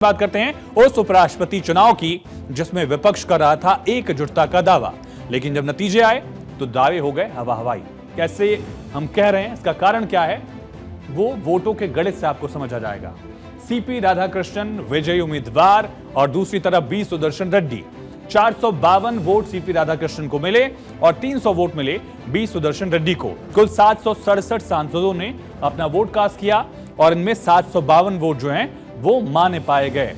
बात करते हैं उस उपराष्ट्रपति चुनाव की जिसमें विपक्ष कर रहा था एकजुटता का दावा, लेकिन जब नतीजे आए तो दावे हो गए हवा हवाई। कैसे हम कह रहे हैं, इसका कारण क्या है, वो वोटों के गणित से आपको समझ आ जाएगा। सीपी राधाकृष्णन विजयी उम्मीदवार और दूसरी तरफ B Sudarshan Reddy. 452 vote CP Radhakrishnan को मिले और 300 वोट मिले बी सुदर्शन रेड्डी को। कुल 767 सांसदों ने अपना वोट कास्ट किया और इनमें 752 वोट जो हैं वो माने पाए गए।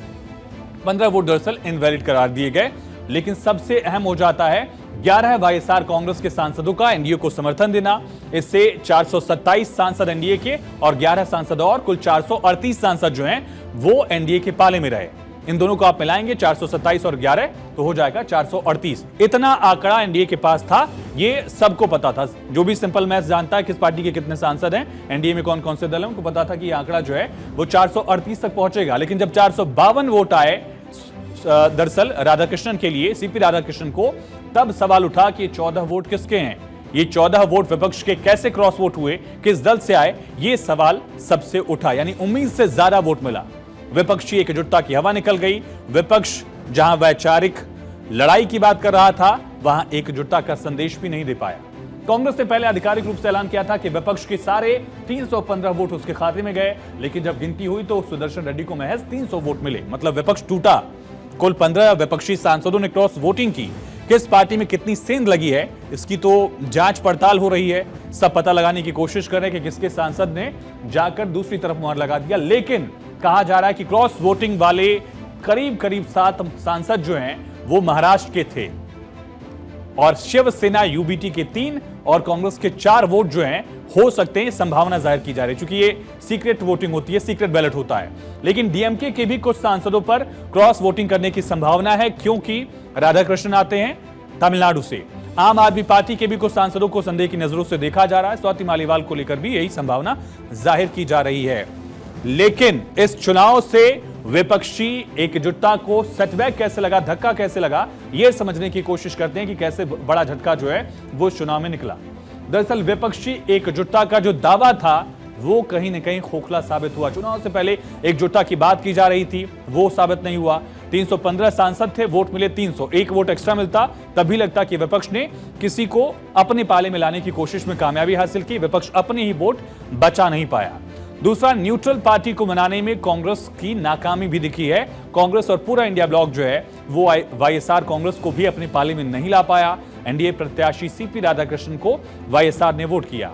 15 वोट दरअसल इनवैलिड करार दिए गए। लेकिन सबसे अहम हो जाता है 11 वाईएसआर कांग्रेस के सांसदों का एनडीए को समर्थन देना। इससे 427 सांसद एनडीए के और 11 सांसद और कुल 438 सांसद जो हैं वो एनडीए के पाले में रहे। इन दोनों को आप मिलाएंगे 427 और 11 तो हो जाएगा 438। इतना आंकड़ा एनडीए के पास था, ये सबको पता था। जो भी सिंपल मैथ्स जानता है किस पार्टी के कितने सांसद हैं, एनडीए में कौन कौन से दल हैं, उनको पता था कि ये आंकड़ा जो है वो 438 तक पहुंचेगा। लेकिन जब 452 वोट आए दरअसल राधाकृष्णन के लिए, सीपी राधाकृष्णन को, तब सवाल उठा कि 14 वोट किसके हैं, ये 14 वोट विपक्ष के कैसे क्रॉस वोट हुए, किस दल से आए, ये सवाल सबसे उठा। यानी उम्मीद से ज्यादा वोट मिला। विपक्षी एकजुटता की हवा निकल गई। विपक्ष जहां वैचारिक लड़ाई की बात कर रहा था, वहां एकजुटता का संदेश भी नहीं दे पाया। कांग्रेस ने पहले आधिकारिक रूप से ऐलान किया था कि विपक्ष के सारे 315 वोट उसके खाते में गए, लेकिन जब गिनती हुई तो सुदर्शन रेड्डी को महज 300 वोट मिले। मतलब विपक्ष टूटा। कुल 15 विपक्षी सांसदों ने क्रॉस वोटिंग की। किस पार्टी में कितनी सेंध लगी है, इसकी तो जांच पड़ताल हो रही है। सब पता लगाने की कोशिश कर रहे हैं कि किसके सांसद ने जाकर दूसरी तरफ मुहर लगा दिया। लेकिन कहा जा रहा है कि क्रॉस वोटिंग वाले करीब 7 सांसद जो हैं वो महाराष्ट्र के थे और शिवसेना यूबीटी के 3 और कांग्रेस के 4 वोट जो हैं हो सकते हैं। संभावना जाहिर की जा रही है, क्योंकि ये सीक्रेट वोटिंग होती है, सीक्रेट बैलेट होता है। लेकिन डीएमके के भी कुछ सांसदों पर क्रॉस वोटिंग करने की संभावना है, क्योंकि राधाकृष्णन आते हैं तमिलनाडु से। आम आदमी पार्टी के भी कुछ सांसदों को संदेह की नजरों से देखा जा रहा है। स्वाति मालीवाल को लेकर भी यही संभावना जाहिर की जा रही है। लेकिन इस चुनाव से विपक्षी एकजुटता को सेटबैक कैसे लगा, धक्का कैसे लगा, यह समझने की कोशिश करते हैं कि कैसे बड़ा झटका जो है वो चुनाव में निकला। दरअसल विपक्षी एकजुटता का जो दावा था वो कहीं न कहीं खोखला साबित हुआ। चुनाव से पहले एकजुटता की बात की जा रही थी, वो साबित नहीं हुआ। 315 सांसद थे, वोट मिले 300। एक वोट एक्स्ट्रा मिलता तभी लगता कि विपक्ष ने किसी को अपने पाले में लाने की कोशिश में कामयाबी हासिल की। विपक्ष अपने ही वोट बचा नहीं पाया। दूसरा, न्यूट्रल पार्टी को मनाने में कांग्रेस की नाकामी भी दिखी है। कांग्रेस और पूरा इंडिया ब्लॉक जो है वो वाईएसआर कांग्रेस को भी अपने पाले में नहीं ला पाया। एनडीए प्रत्याशी सीपी राधाकृष्णन को वाईएसआर ने वोट किया।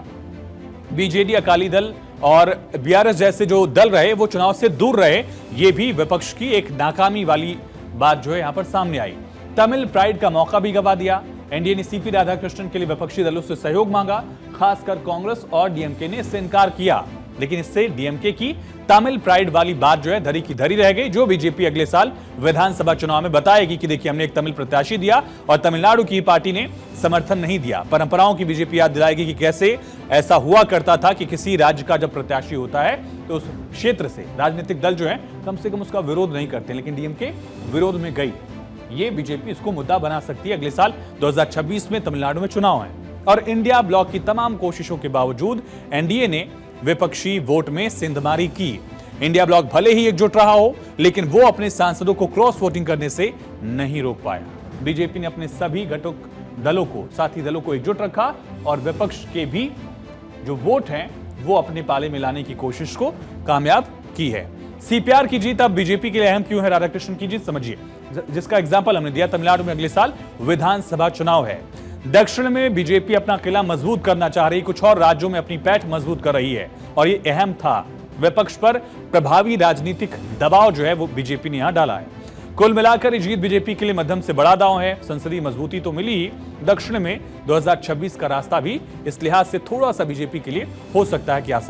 बीजेडी, अकाली दल और बीआरएस जैसे जो दल रहे वो चुनाव से दूर रहे। ये भी विपक्ष की एक नाकामी वाली बात जो है यहां पर सामने आई। तमिल प्राइड का मौका भी गंवा दिया। एनडीए ने सीपी राधाकृष्णन के लिए विपक्षी दलों से सहयोग मांगा, खासकर कांग्रेस और डीएमके ने इससे इनकार किया। लेकिन इससे डीएमके की तमिल प्राइड वाली बात जो है धरी की धरी रह गई, जो बीजेपी अगले साल विधानसभा चुनाव में बताएगी कि देखिए हमने एक तमिल प्रत्याशी दिया और तमिलनाडु की पार्टी ने समर्थन नहीं दिया। परंपराओं की बीजेपी याद दिलाएगी कि कैसे ऐसा हुआ करता था कि किसी राज्य का जब प्रत्याशी होता है तो उस क्षेत्र से राजनीतिक दल जो है कम से कम उसका विरोध नहीं करते, लेकिन डीएमके विरोध में गई। ये बीजेपी इसको मुद्दा बना सकती है। अगले साल 2026 में तमिलनाडु में चुनाव है और इंडिया ब्लॉक की तमाम कोशिशों के बावजूद एनडीए ने विपक्षी वोट में सेंधमारी की। इंडिया ब्लॉक भले ही एकजुट रहा हो, लेकिन वो अपने सांसदों को क्रॉस वोटिंग करने से नहीं रोक पाया। बीजेपी ने अपने सभी घटक दलों को, साथी दलों को एकजुट रखा और विपक्ष के भी जो वोट हैं वो अपने पाले में लाने की कोशिश को कामयाब की है। सीपीआर की जीत अब बीजेपी के लिए अहम क्यों है, राधाकृष्णन की जीत समझिए, जिसका एग्जाम्पल हमने दिया। तमिलनाडु में अगले साल विधानसभा चुनाव है। दक्षिण में बीजेपी अपना किला मजबूत करना चाह रही, कुछ और राज्यों में अपनी पैठ मजबूत कर रही है और ये अहम था। विपक्ष पर प्रभावी राजनीतिक दबाव जो है वो बीजेपी ने यहां डाला है। कुल मिलाकर ये जीत बीजेपी के लिए मध्यम से बड़ा दांव है। संसदीय मजबूती तो मिली ही, दक्षिण में 2026 का रास्ता भी इस लिहाज से थोड़ा सा बीजेपी के लिए हो सकता है कि आसान